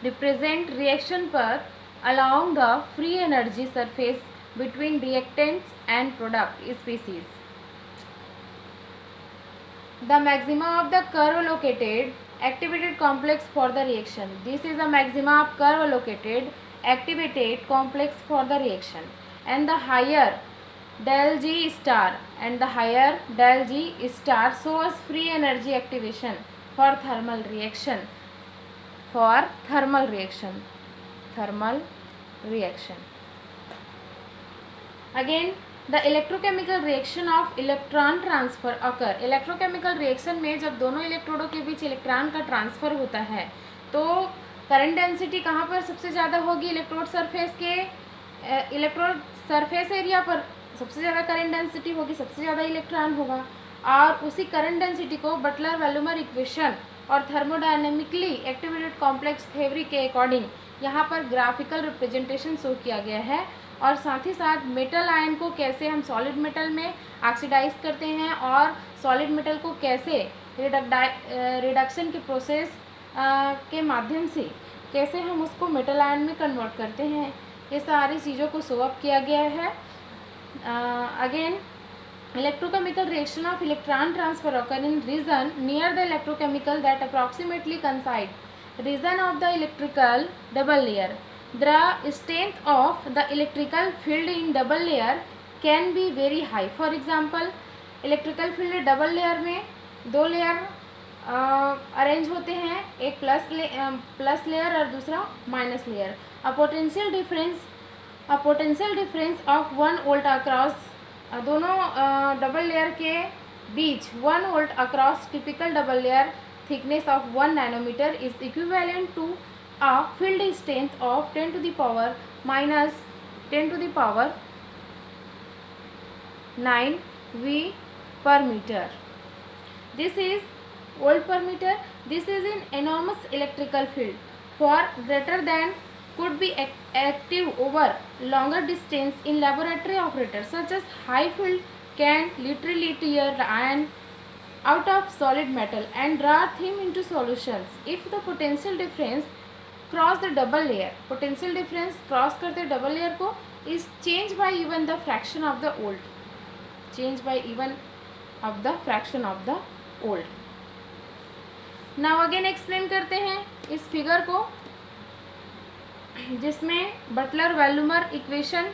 represent reaction path along the free energy surface between reactants and product species. The maxima of the curve located activated complex for the reaction. This is the maxima of curve located activated complex for the reaction, and the higher del G star shows free energy activation for thermal reaction. Again, the electrochemical reaction of electron transfer occur. Electrochemical reaction में जब दोनों इलेक्ट्रोडों के बीच electron का transfer होता है तो current density कहाँ पर सबसे ज़्यादा होगी? इलेक्ट्रोड सरफेस एरिया पर सबसे ज़्यादा करंट डेंसिटी होगी, सबसे ज़्यादा इलेक्ट्रॉन होगा। और उसी करंट डेंसिटी को बटलर वेलुमर इक्वेशन और थर्मोडायनेमिकली एक्टिवेटेड कॉम्प्लेक्स थ्योरी के अकॉर्डिंग यहाँ पर ग्राफिकल रिप्रेजेंटेशन शो किया गया है। और साथ ही साथ मेटल आयन को कैसे हम सॉलिड मेटल में ऑक्सीडाइज करते हैं और सॉलिड मेटल को कैसे रिडक्शन के प्रोसेस के माध्यम से कैसे हम उसको मेटल आयन में कन्वर्ट करते हैं, ये सारी चीज़ों को शो अप किया गया है। Again, electrochemical reaction of electron transfer occur in region near the electrochemical that approximately coincide region of the electrical double layer. The strength of the electrical field in double layer can be very high. For example, electrical field double layer में दो layer arrange होते हैं, एक plus layer और दूसरा minus layer. A potential difference of 1 volt across दोनों double layer के बीच 1 volt across typical double layer thickness of 1 nanometer is equivalent to a field strength of 10 to the power minus 10 to the power 9 V per meter. This is volt per meter. This is an enormous electrical field. For greater than could be active over longer distance in laboratory operators, such as high field can literally tear the iron out of solid metal and draw them into solutions. If the potential difference cross the double layer, potential difference cross करते double layer को is changed by even the fraction of the volt, Now again explain करते हैं इस figure को, जिसमें Butler Volmer equation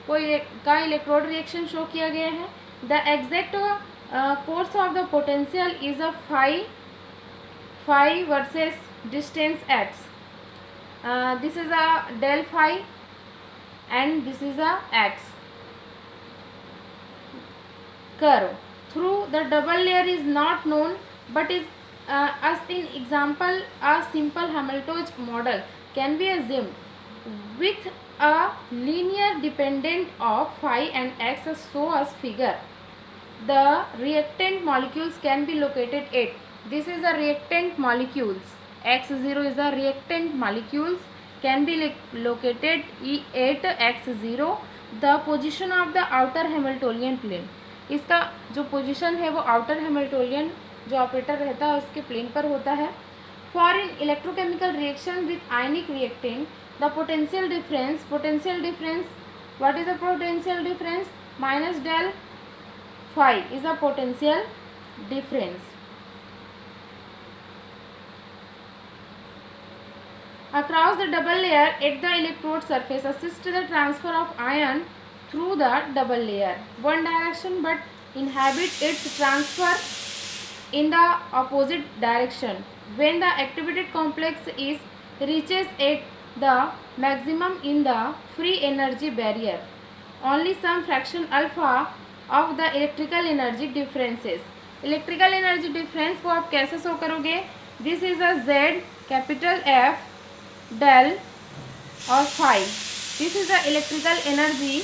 का electrode reaction show किया गया है। The exact course of the potential is a phi versus distance x. This is a del phi and this is a x curve through the double layer is not known, but is as in example a simple Hameltorch model can be assumed with a linear dependent of phi and x as so as figure. The reactant molecules can be located at, this is a reactant molecules, x0 is a reactant molecules can be located at x0 the position of the outer Hamiltonian plane. इसका जो position है वो outer Hamiltonian जो operator रहता है उसके plane पर होता है। For in electrochemical reaction with ionic reactant the potential difference what is the potential difference minus del phi is a potential difference. Across the double layer at the electrode surface assist the transfer of ion through the double layer one direction but inhibit its transfer in the opposite direction. When the activated complex is reaches at the maximum in the free energy barrier, only some fraction alpha of the electrical energy differences. Electrical energy difference को आप कैसे show करोगे? This is a Z capital F del or phi. This is the electrical energy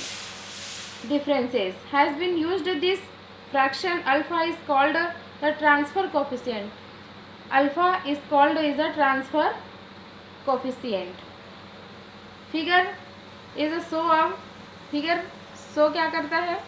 differences has been used. This fraction alpha is called the transfer coefficient. Alpha is called is a transfer coefficient. Figure is a show of figure show क्या करता है?